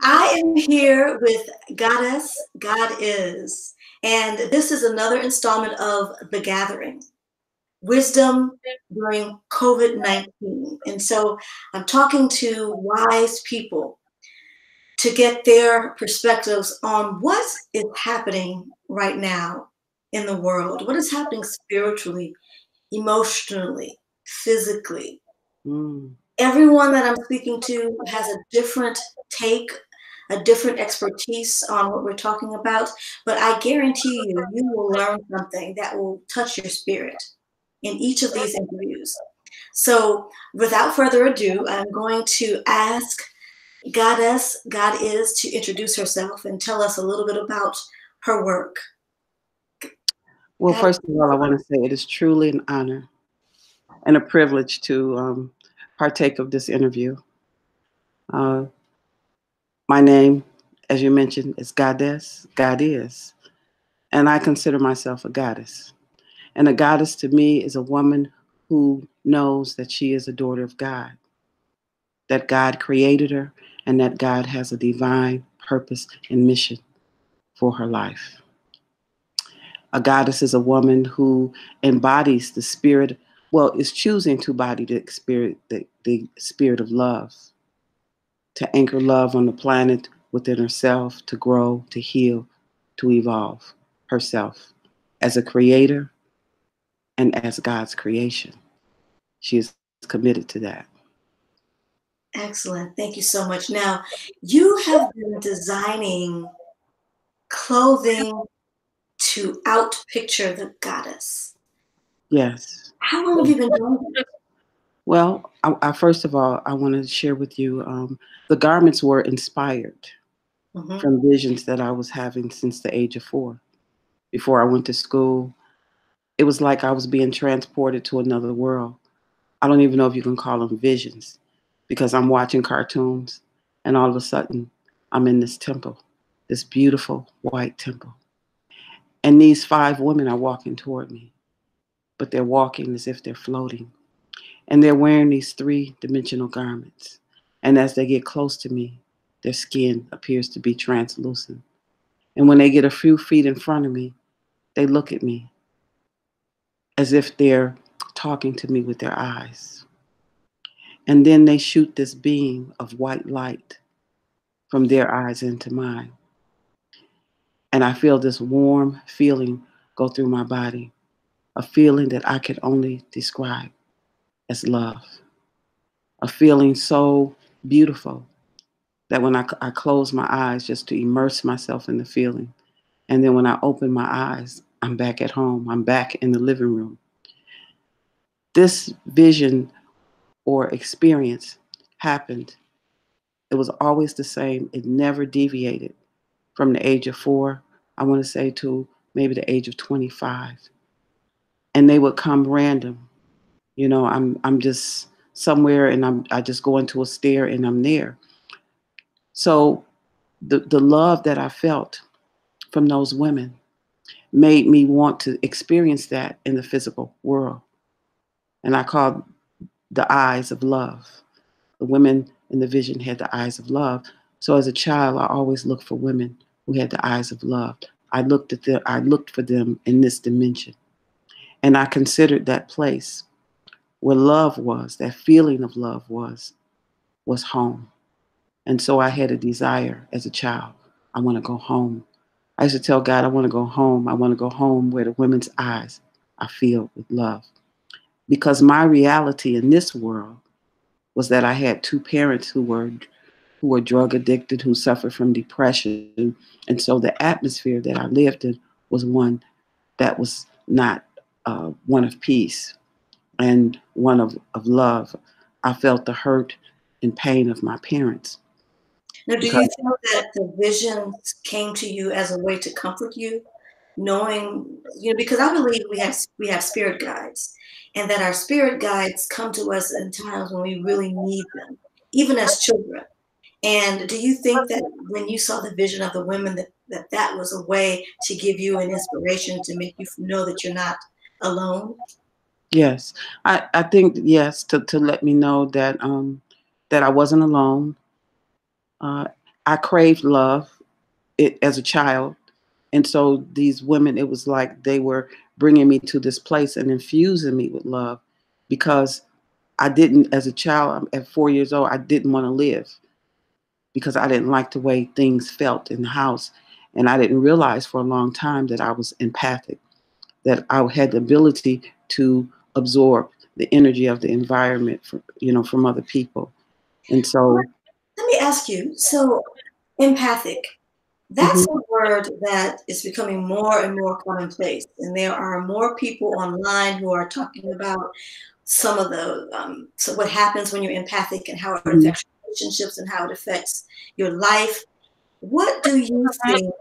I am here with Goddess, God is. And this is another installment of The Gathering, Wisdom during COVID-19. And so I'm talking to wise people to get their perspectives on what is happening right now in the world, what is happening spiritually, emotionally, physically. Mm. Everyone that I'm speaking to has a different take, a different expertise on what we're talking about, but I guarantee you, you will learn something that will touch your spirit in each of these interviews. So, without further ado, I'm going to ask Goddess, God is, to introduce herself and tell us a little bit about her work. Well, God, first of all, I want to say it is truly an honor and a privilege to partake of this interview. Uh, my name, as you mentioned, is Goddess. God is. And I consider myself a goddess. And a goddess to me is a woman who knows that she is a daughter of God, that God created her, and that God has a divine purpose and mission for her life. A goddess is a woman who embodies the spirit, well, is choosing to embody the spirit of love, to anchor love on the planet within herself, to grow, to heal, to evolve herself as a creator and as God's creation. She is committed to that. excellent. Thank you so much. Now, you have been designing clothing to outpicture the goddess. Yes. How long have you been doing that? Well, first of all, I want to share with you the garments were inspired Hmm. from visions that I was having since the age of 4. Before I went to school, it was like I was being transported to another world. I don't even know if you can call them visions because I'm watching cartoons and all of a sudden I'm in this temple, this beautiful white temple. And these 5 women are walking toward me, but they're walking as if they're floating. And they're wearing these 3-dimensional garments. And as they get close to me, their skin appears to be translucent. And when they get a few feet in front of me, they look at me as if they're talking to me with their eyes. And then they shoot this beam of white light from their eyes into mine. And I feel this warm feeling go through my body, a feeling that I could only describe as love, a feeling so beautiful that when I close my eyes just to immerse myself in the feeling, and then when I open my eyes, I'm back at home, I'm back in the living room. This vision or experience happened. It was always the same, it never deviated from the age of 4, I want to say, to maybe the age of 25. And they would come random. I'm just somewhere and I just go into a stare and I'm there. So the love that I felt from those women made me want to experience that in the physical world. And I called the eyes of love. The women in the vision had the eyes of love. So as a child, I always looked for women who had the eyes of love. I looked for them in this dimension. And I considered that place where love was, that feeling of love was home. And so I had a desire as a child. I want to go home. I used to tell God, I want to go home. I want to go home where the women's eyes are filled with love. Because my reality in this world was that I had 2 parents who were drug addicted, who suffered from depression. And so the atmosphere that I lived in was one that was not one of peace and one of love. I felt the hurt and pain of my parents. Now, do you Because think that the visions came to you as a way to comfort you, knowing, because I believe we have spirit guides, and that our spirit guides come to us in times when we really need them, even as children. And do you think that when you saw the vision of the women, that was a way to give you an inspiration to make you know that you're not alone? yes, I think yes to let me know that that I wasn't alone, I craved love as a child. And so these women, it was like they were bringing me to this place and infusing me with love because I didn't, as a child, at 4 years old, I didn't want to live because I didn't like the way things felt in the house. And I didn't realize for a long time that I was empathic, that I had the ability to absorb the energy of the environment from other people. And so, Let me ask you, so empathic, that's mhm, a word that is becoming more and more commonplace, and there are more people online who are talking about some of the so what happens when you're empathic and how it mhm. affects relationships and how it affects your life. What do you think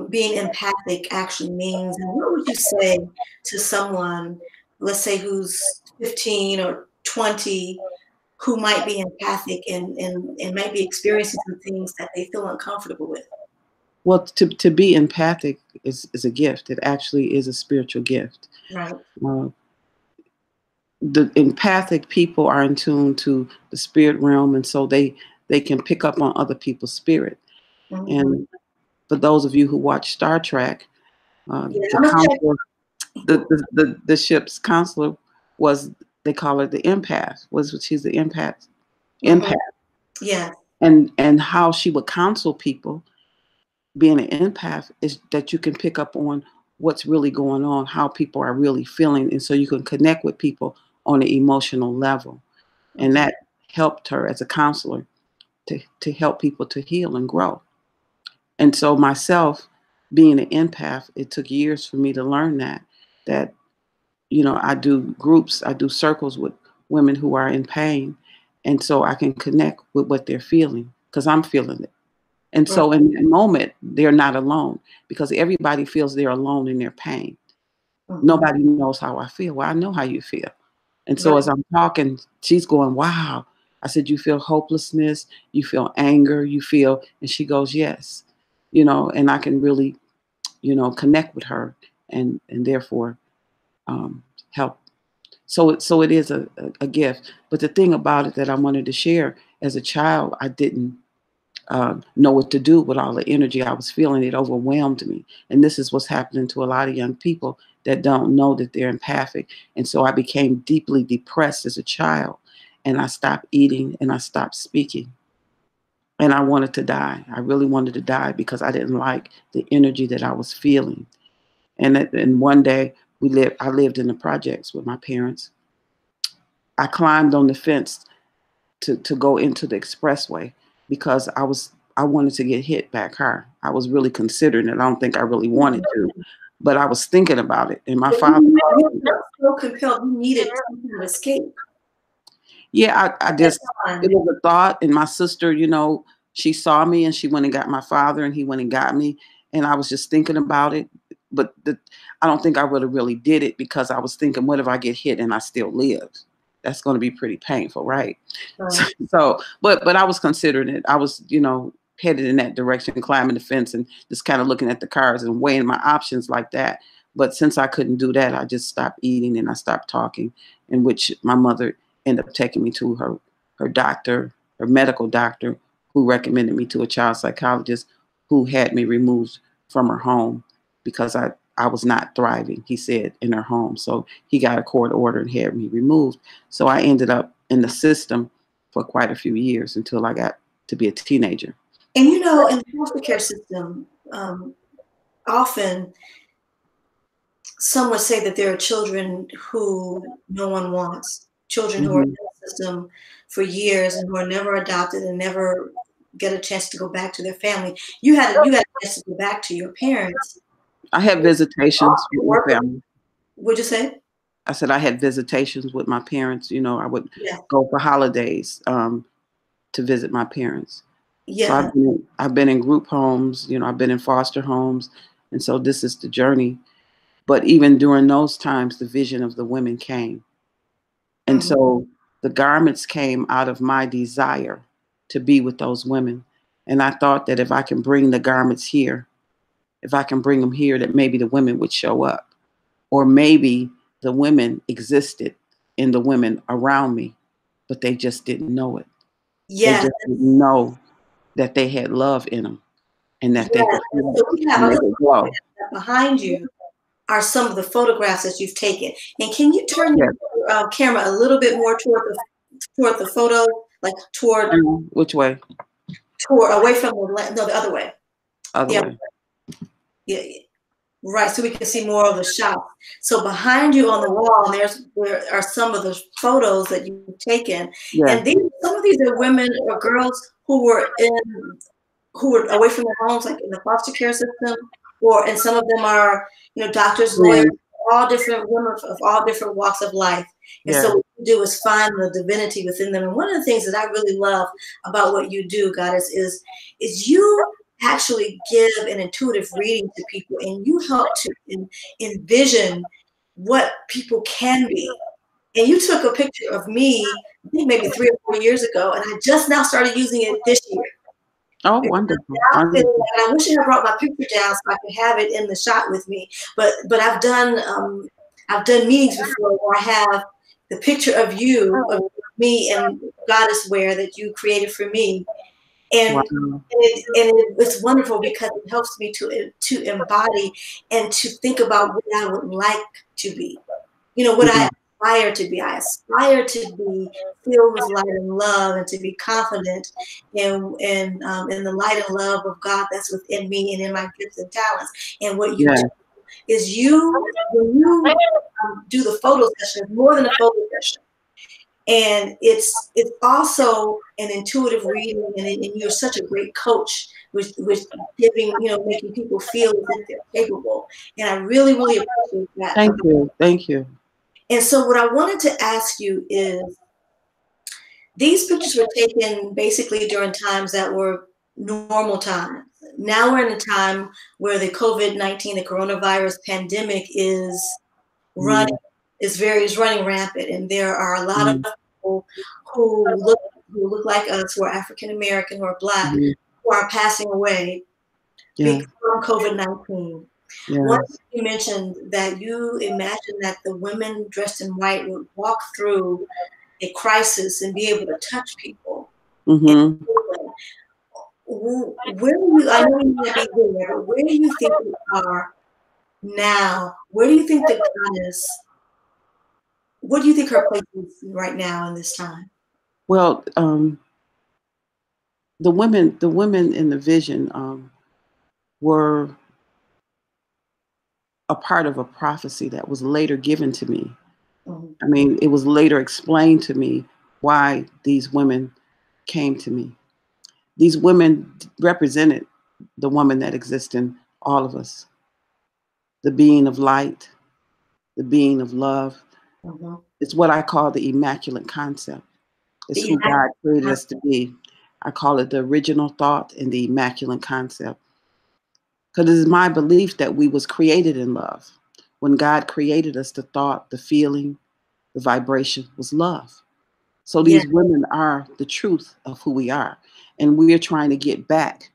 being empathic actually means, and what would you say to someone, let's say who's 15 or 20, who might be empathic and might be experiencing some things that they feel uncomfortable with? Well, to be empathic is a gift. It actually is a spiritual gift. Right. Uh, the empathic people are in tune to the spirit realm, and so they can pick up on other people's spirit. Mhm. And for those of you who watch Star Trek, Yeah, the I'm gonna check. counselor, the ship's counselor was, they call her the empath. Was she's the Mhm. empath, Yeah. and how she would counsel people. Being an empath is that you can pick up on what's really going on, how people are really feeling, and so you can connect with people on an emotional level. And Mhm. that helped her as a counselor to help people to heal and grow. And so myself, being an empath, it took years for me to learn that I do groups, I do circles with women who are in pain, and so I can connect with what they're feeling because I'm feeling it. And Right. so in that moment, they're not alone because everybody feels they're alone in their pain. Mhm. Nobody knows how I feel. Well, I know how you feel. And so Right. as I'm talking, she's going, wow. I said, you feel hopelessness, you feel anger, and she goes, yes. And I can really, connect with her and therefore help. So it is a gift. But the thing about it that I wanted to share, as a child, I didn't know what to do with all the energy I was feeling. It overwhelmed me. And this is what's happening to a lot of young people that don't know that they're empathic. And so I became deeply depressed as a child. And I stopped eating and I stopped speaking. And I wanted to die. I really wanted to die because I didn't like the energy that I was feeling. And one day I lived in the projects with my parents. I climbed on the fence to go into the expressway because I wanted to get hit back her. I was really considering it. I don't think I really wanted to, but I was thinking about it. And my But father you called me. felt so compelled, you needed some kind of escape Yeah, I at that just, it time. was a thought. And my sister, she saw me and she went and got my father and he went and got me. And I was just thinking about it. But I don't think I would have really did it because I was thinking, what if I get hit and I still live? That's going to be pretty painful, right? Right. But I was considering it. I was, headed in that direction, climbing the fence and just kind of looking at the cars and weighing my options like that. But since I couldn't do that, I just stopped eating and I stopped talking, in which my mother ended up taking me to her doctor, her medical doctor, who recommended me to a child psychologist who had me removed from her home because I was not thriving, he said, in her home. So he got a court order and had me removed. So I ended up in the system for quite a few years until I got to be a teenager. And in the foster care system, often some would say that there are children who no one wants, children who are in Hmm. the system for years and who are never adopted and never get a chance to go back to their family. You had a chance to go back to your parents. I had visitations with my Work with, family. would you say? I said I had visitations with my parents. I would Yeah. go for holidays to visit my parents. So Yeah. I've been in group homes. I've been in foster homes, and so this is the journey. But even during those times, the vision of the women came. And Mhm. so the garments came out of my desire to be with those women. And I thought that if I can bring the garments here, if I can bring them here, that maybe the women would show up. Or maybe the women existed in the women around me, but they just didn't know it. They Yes. just didn't know that they had love in them and that they Yes. could And heal so we have and a they little could glow. behind you are some of the photographs that you've taken. And can you turn Yes. your camera a little bit more toward the photo, like toward Which way? away from no, the other way. Other Yeah, way. yeah, yeah. Right, so we can see more of the shot. So behind you on the wall, there are some of the photos that you've taken, Yeah. and some of these are women or girls who were away from their homes, like in the foster care system, and some of them are, doctors, lawyers, Yeah. all different women of all different walks of life. And so Yeah. what you do is find the divinity within them. And one of the things that I really love about what you do, Goddess, is you actually give an intuitive reading to people, and you help to envision what people can be. And you took a picture of me, I think maybe 3 or 4 years ago, and I just now started using it this year. Oh, Because wonderful. the outfit, Wonderful. and I wish I had brought my picture down so I could have it in the shot with me. But I've done meetings before where I have the picture of you, of me and goddess wear that you created for me. Wow. It's wonderful because it helps me to embody and to think about what I would like to be. What I Mhm. aspire to be. I aspire to be filled with light and love, and to be confident in the light and love of God that's within me and in my gifts and talents. And what you Yeah. do is when you do the photo session, it's more than a photo session. And it's also an intuitive reading, and you're such a great coach with giving, making people feel as if they're capable. And I really, really appreciate that. Thank you. Thank you. And so what I wanted to ask you is, these pictures were taken basically during times that were normal times. Now we're in a time where the COVID-19, the coronavirus pandemic is running, Mm. is running rampant. And there are a lot of Mm. people who look like us, who are African American, who are Black, Mhm. who are passing away Yeah. from COVID-19. One thing Yes. you mentioned, that you imagine that the women dressed in white would walk through a crisis and be able to touch people. And Mm-hmm. where do you, I know you might be there, but where do you think we are now? Where do you think the goddess, what do you think her place is right now in this time? Well, the women in the vision were a part of a prophecy that was later given to me. Mhm. I mean, it was later explained to me why these women came to me. These women represented the woman that exists in all of us, the being of light, the being of love. Mhm. It's what I call the immaculate concept. It's The who God created immaculate us to be. I call it the original thought and the immaculate concept. Because it is my belief that we was created in love. When God created us, the thought, the feeling, the vibration was love. So yeah, these women are the truth of who we are. And we are trying to get back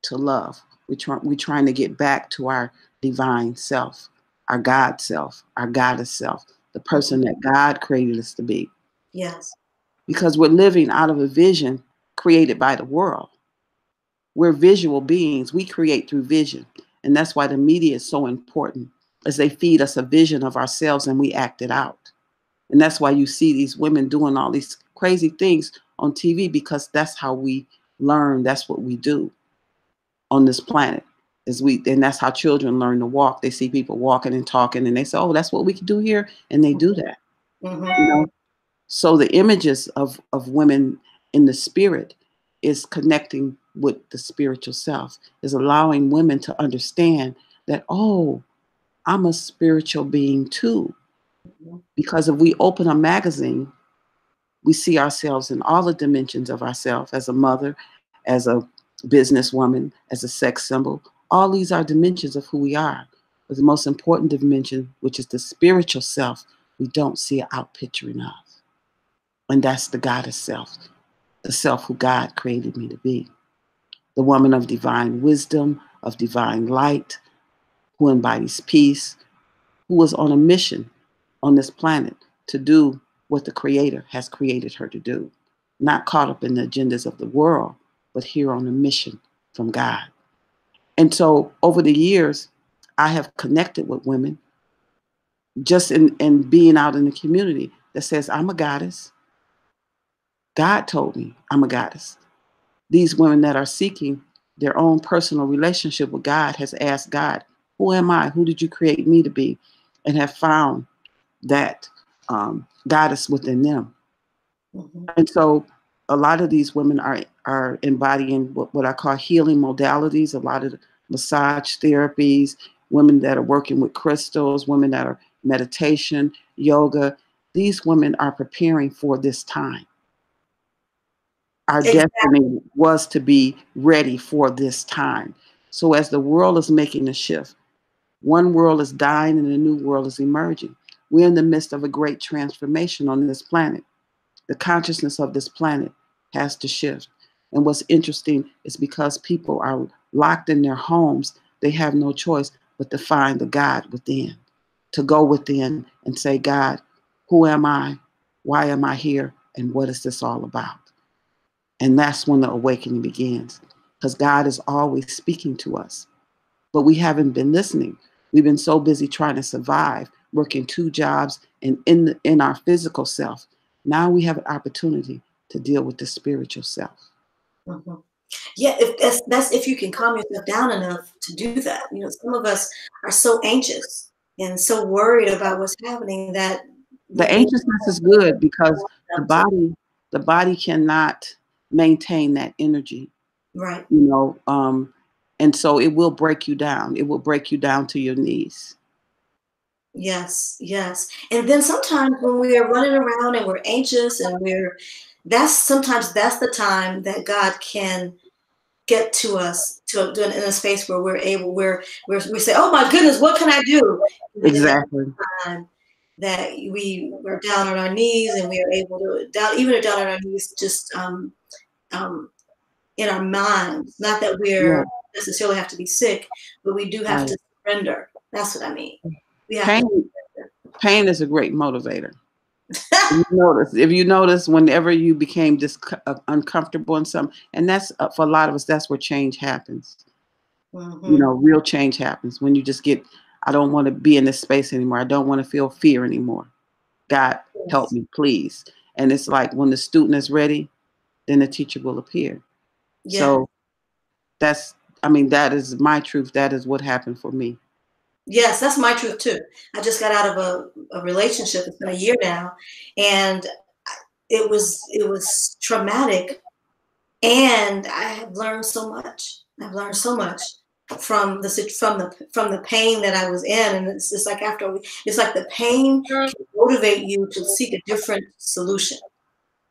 to love. We're trying to get back to our divine self, our God self, our goddess self, the mhm, person that God created us to be. yes, Because we're living out of a vision created by the world. We're visual beings. We create through vision. And that's why the media is so important, as they feed us a vision of ourselves and we act it out. And that's why you see these women doing all these crazy things on TV, because that's how we learn. That's what we do on this planet. And that's how children learn to walk. They see people walking and talking and they say, oh, that's what we can do here. And they do that. mhm, You know, so the images of women in the spirit is connecting with the spiritual self, is allowing women to understand that, oh, I'm a spiritual being too. mhm, Because if we open a magazine, we see ourselves in all the dimensions of ourselves, as a mother, as a businesswoman, as a sex symbol. All these are dimensions of who we are. But the most important dimension, which is the spiritual self, we don't see an outpicturing of. And that's the goddess self, the self who God created me to be. The woman of divine wisdom, of divine light, who embodies peace, who was on a mission on this planet to do what the Creator has created her to do. not caught up in the agendas of the world, but here on a mission from God. And so over the years, I have connected with women just in being out in the community that says, I'm a goddess. God told me I'm a goddess. These women that are seeking their own personal relationship with God has asked God, who am I? Who did you create me to be? And have found that goddess within them. Mm-hmm. And so a lot of these women are embodying what I call healing modalities, a lot of massage therapies, women that are working with crystals, women that are meditation, yoga. These women are preparing for this time. Our Exactly. destiny was to be ready for this time. So as the world is making a shift, one world is dying and a new world is emerging. We're in the midst of a great transformation on this planet. The consciousness of this planet has to shift. And what's interesting is because people are locked in their homes, they have no choice but to find the God within, to go within and say, God, who am I? Why am I here? And what is this all about? And that's when the awakening begins, because God is always speaking to us, but we haven't been listening. We've been so busy trying to survive, working 2 jobs and in our physical self. Now we have an opportunity to deal with the spiritual self. Mm-hmm. Yeah, if that's if you can calm yourself down enough to do that. You know, some of us are so anxious and so worried about what's happening that The we anxiousness is good because the down to body, the body cannot maintain that energy, right. you know, and so it will break you down. It will break you down to your knees. Yes, yes. And then sometimes when we are running around and we're anxious and sometimes that's the time that God can get to us in a space where we say, "Oh my goodness, what can I do?" And then that's Exactly. the time that we're down on our knees and we are able to down on our knees, just um, in our minds. Not that Yeah. we're necessarily have to be sick, but we do have Right. to surrender. That's what I mean. We have to Pain, surrender. pain is a great motivator. If you notice, whenever you became uncomfortable in some, and that's for a lot of us, that's where change happens. Hmm. Real change happens when you just get, I don't want to be in this space anymore. I don't want to feel fear anymore. God, help Yes. me, please. And it's like when the student is ready, then the teacher will appear. Yeah. So that's, I mean, that is my truth. That is what happened for me. Yes, that's my truth too. I just got out of a relationship. It's been a year now, and it was traumatic, and I have learned so much. I've learned so much from the pain that I was in, and it's like it's like the pain can motivate you to seek a different solution,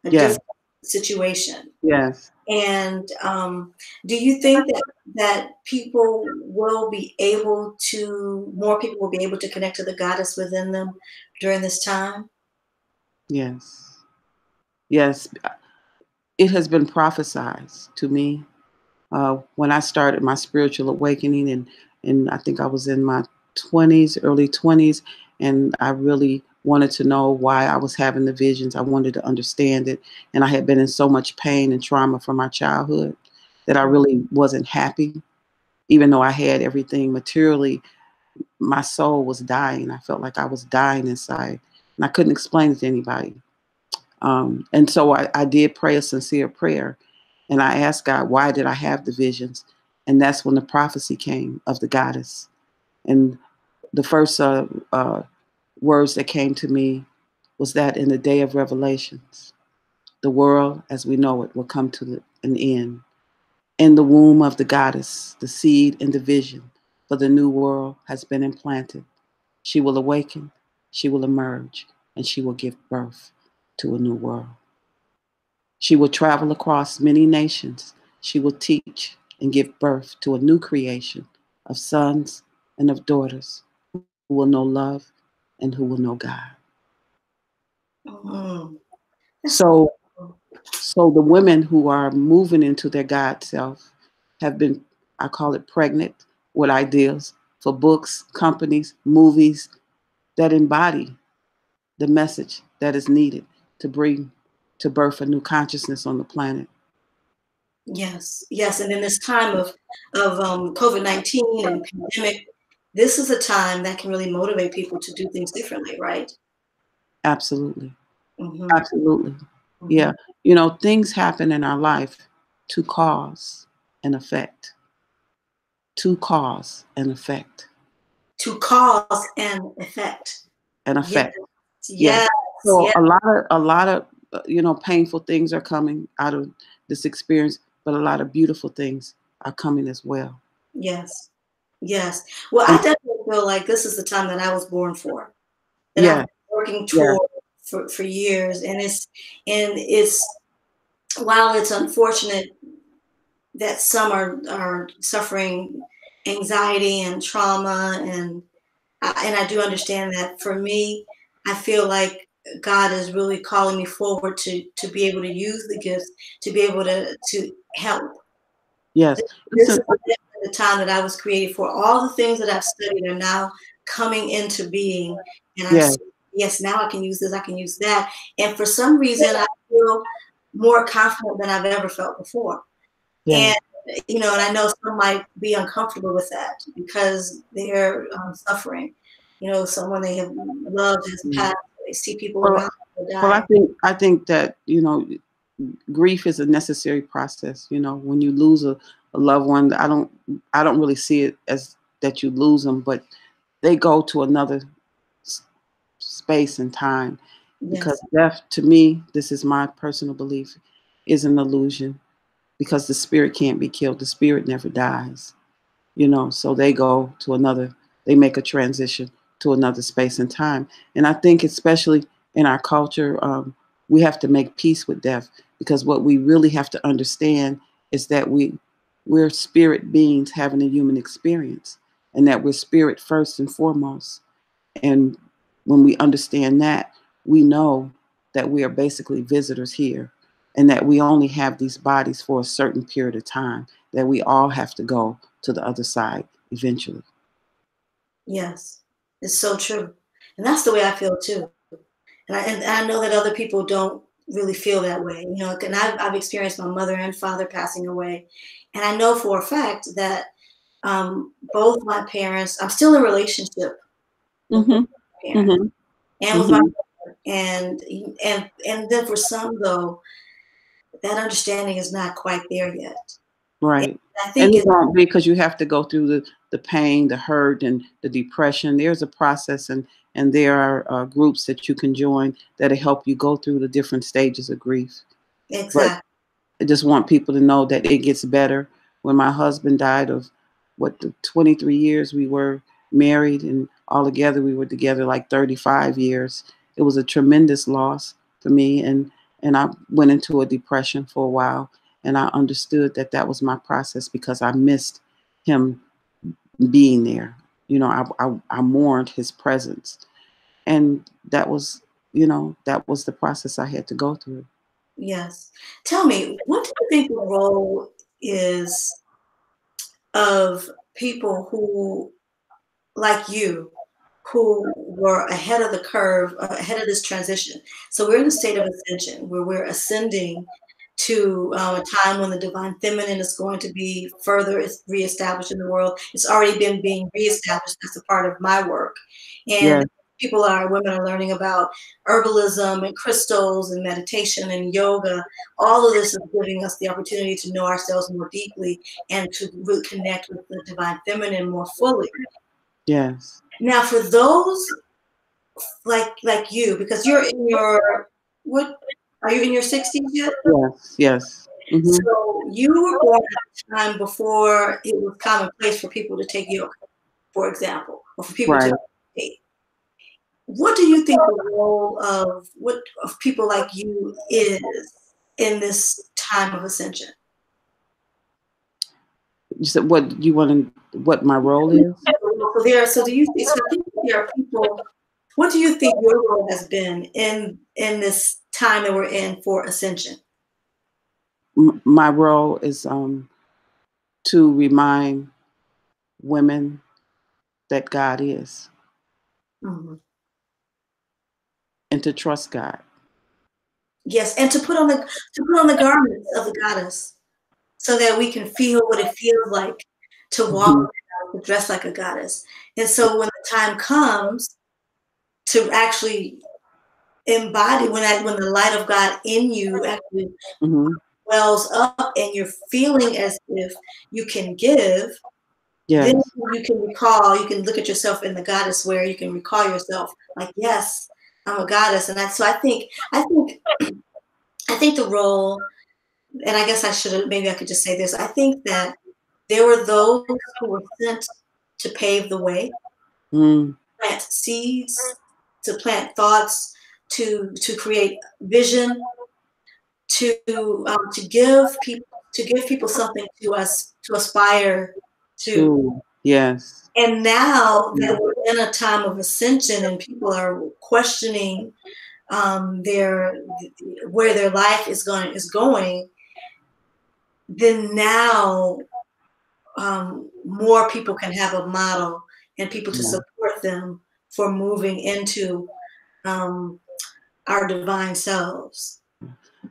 a Yes, different situation. yes, And do you think that more people will be able to connect to the goddess within them during this time? yes, yes. It has been prophesied to me when I started my spiritual awakening, and I think I was in my 20s, early 20s, and I really wanted to know why I was having the visions. I wanted to understand it, and I had been in so much pain and trauma from my childhood that I really wasn't happy, even though I had everything materially. My soul was dying. I felt like I was dying inside, and I couldn't explain it to anybody. And so I did pray a sincere prayer, and I asked God, why did I have the visions? And that's when the prophecy came of the goddess. And the first words that came to me was that in the day of revelations, the world as we know it will come to an end. In the womb of the goddess, the seed and the vision for the new world has been implanted. She will awaken, she will emerge, and she will give birth to a new world. She will travel across many nations. She will teach and give birth to a new creation of sons and of daughters who will know love and who will know God. Mhm. That's So, beautiful. so the women who are moving into their God self have been, I call it pregnant with ideas for books, companies, movies that embody the message that is needed to bring to birth a new consciousness on the planet. Yes, yes, and in this time of COVID-19 and pandemic, this is a time that can really motivate people to do things differently, right? Absolutely. Mhm, Absolutely. mhm. Yeah. Things happen in our life to cause and effect. To cause and effect. To cause and effect. And Yes, effect. Yes. yes, So yes, a lot of painful things are coming out of this experience, but a lot of beautiful things are coming as well. yes, yes. Well, I And definitely feel like this is the time that I was born for, that I've yeah, been working yeah, toward for years, and it's while it's unfortunate that some are suffering anxiety and trauma, and I do understand that. For me, I feel like God is really calling me forward to be able to use the gifts to be able to help. yes. This is Listen, the time that I was created for. All the things that I've studied are now coming into being, and I'm yeah, saying, yes, now I can use this, I can use that, and for some reason, I feel more confident than I've ever felt before. yeah, And and I know some might be uncomfortable with that because they're suffering. Someone they have loved has mm. passed. They see people Well, around them well, I die. think I think that grief is a necessary process. When you lose a loved one, I don't really see it as that you lose them, but they go to another s- space and time, because Yes, death, to me, this is my personal belief, is an illusion, because the spirit can't be killed. The spirit never dies. So they make a transition to another space and time. And I think, especially in our culture, we have to make peace with death, because what we really have to understand is that we're spirit beings having a human experience, and that we're spirit first and foremost. And when we understand that, we know that we are basically visitors here, and that we only have these bodies for a certain period of time, that we all have to go to the other side eventually. yes, it's so true, and that's the way I feel too. And I know that other people don't really feel that way. And I've experienced my mother and father passing away, and I know for a fact that both my parents. I'm still in relationship with both Mhm. my parents Mhm. and with my Mhm. mother, and then for some though, that understanding is not quite there yet. And Right. I And think it it's won't be, because you have to go through the pain, the hurt, and the depression. There's a process, and there are groups that you can join that'll help you go through the different stages of grief. But exact. I just want people to know that it gets better. When my husband died of the 23 years we were married, and altogether we were together like 35 years. It was a tremendous loss for me, and I went into a depression for a while, and I understood that that was my process, because I missed him being there. I mourned his presence, and that was the process I had to go through. Yes. Tell me, what do you think the role is of people who, like you, who were ahead of the curve, ahead of this transition? So we're in a state of ascension where we're ascending to a time when the divine feminine is going to be further reestablished in the world. It's already been being reestablished. That's a part of my work. And Yeah. women are learning about herbalism and crystals and meditation and yoga. All of this is giving us the opportunity to know ourselves more deeply and to really connect with the divine feminine more fully. Yes. Now, for those like you, because you're in your what are you in your 60s yet? Yes. Yes. Hmm. So you were born at a time before it was commonplace for people to take yoga, for example, or for people to Right. meditate. What do you think the role of people like you is in this time of ascension? You said, what you want to, what my role is? So do you think, so I think there are people. What do you think your role has been in this time that we're in for ascension? My role is to remind women that God is, Mhm. and to trust God. Yes, and to put on the garments of the goddess so that we can feel what it feels like to walk Mhm. around, to dress like a goddess. And so when the time comes to actually embody, when the light of God in you actually Mhm. wells up and you're feeling as if you can give, then Yes. you can look at yourself in the goddess where you can recall yourself like, yes, I'm a goddess. And that's so I think the role, and I guess I should have, maybe I could just say this. I think that there were those who were sent to pave the way, Mm. plant seeds, to plant thoughts, to create vision, to give people something to aspire to. True. Yes. And now that Mm. we're in a time of ascension and people are questioning their where their life is going, then now more people can have a model and people to Yeah. support them for moving into um, our divine selves.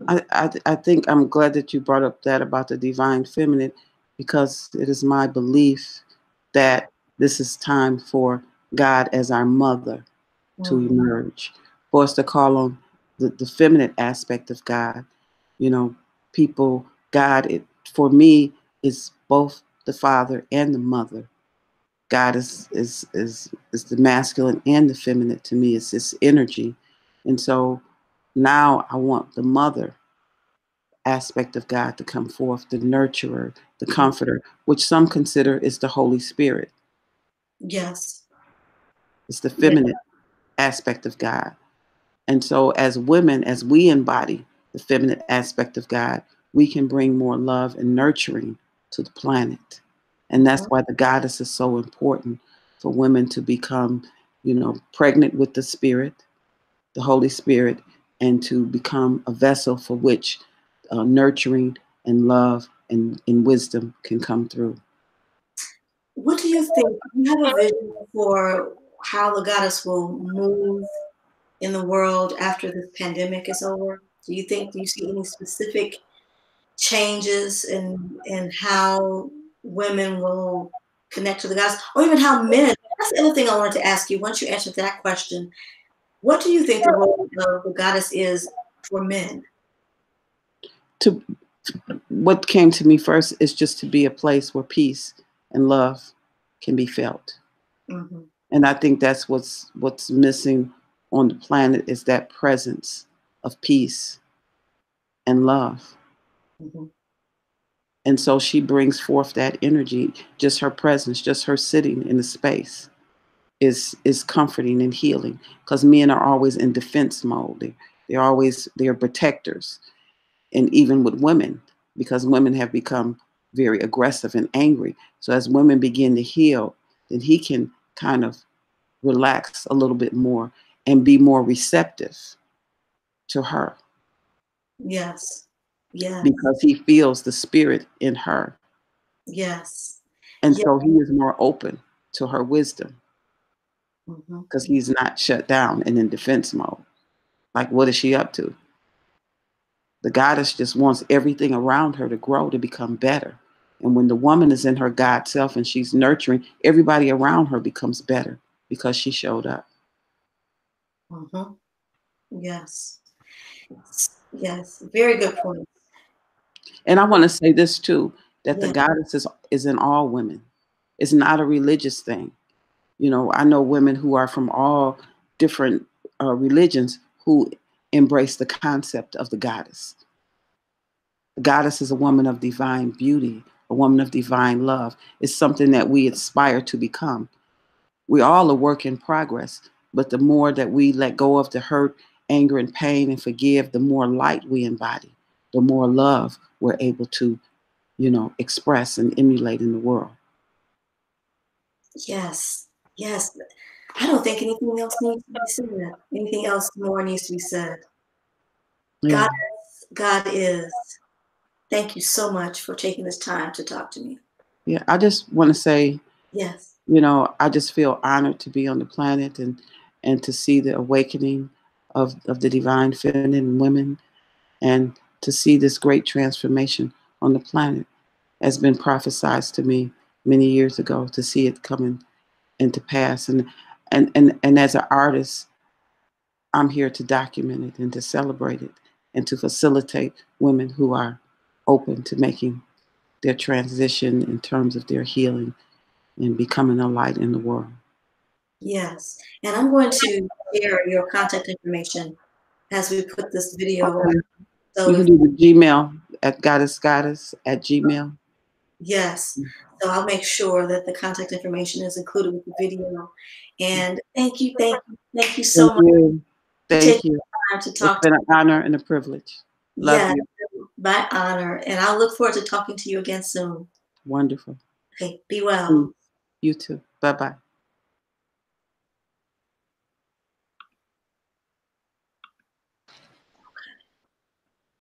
I think I'm glad that you brought up that about the divine feminine, because it is my belief that this is time for God as our mother to Mhm. emerge, for us to call on the feminine aspect of God. You know, people, God, for me, is both the father and the mother. God is the masculine and the feminine to me. It's this energy. And so now I want the mother aspect of God to come forth, the nurturer, the comforter, which some consider is the Holy Spirit. Yes. It's the Yes. feminine aspect of God. And so, as women, as we embody the feminine aspect of God, we can bring more love and nurturing to the planet. And that's Mhm. why the goddess is so important for women to become, pregnant with the Spirit, the Holy Spirit, and to become a vessel for which nurturing and love and wisdom can come through. What do you think? Do you have a vision for how the goddess will move in the world after this pandemic is over? Do you see any specific changes in how women will connect to the goddess, or even how men? That's the other thing I wanted to ask you. Once you answered that question, what do you think the role of the goddess is for men? To What came to me first is just to be a place where peace and love can be felt. Hmm. And I think that's what's missing on the planet, is that presence of peace and love. Hmm. And so she brings forth that energy. Just her presence, just her sitting in the space is comforting and healing, because men are always in defense mode. They're protectors. And even with women, because women have become very aggressive and angry. So as women begin to heal, then he can kind of relax a little bit more and be more receptive to her, Yes. Yes. because he feels the spirit in her. Yes. And Yeah. so he is more open to her wisdom, Hmm. because he's not shut down and in defense mode. Like, what is she up to? The goddess just wants everything around her to grow, to become better. And when the woman is in her God self and she's nurturing, everybody around her becomes better because she showed up. Hmm. Yes. Yes. Very good point. And I want to say this too, that the Yeah. goddess is in all women. It's not a religious thing. I know women who are from all different religions who embrace the concept of the goddess. The goddess is a woman of divine beauty, a woman of divine love. It's something that we aspire to become. We all a work in progress, but the more that we let go of the hurt, anger, and pain and forgive, the more light we embody, the more love we're able to, express and emulate in the world. Yes. Yes. I don't think anything else needs to be said. Anything else more needs to be said. God, Yeah. God is. Thank you so much for taking this time to talk to me. Yeah. I just want to say, Yes. I just feel honored to be on the planet and to see the awakening of the divine feminine women. and to see this great transformation on the planet has been prophesied to me many years ago, to see it coming into pass. And as an artist, I'm here to document it and to celebrate it and to facilitate women who are open to making their transition in terms of their healing and becoming a light in the world. Yes. And I'm going to share your contact information as we put this video. Okay. So You can if, do the Gmail at GODDESSGODIS at Gmail. yes. So I'll make sure that the contact information is included with the video. And thank you so Thank much you. for Thank taking you. the time to It's talk to been an me. honor and a privilege. Love Yes, you. my honor. And I'll look forward to talking to you again soon. Wonderful. Okay, be well. You too. Bye-bye.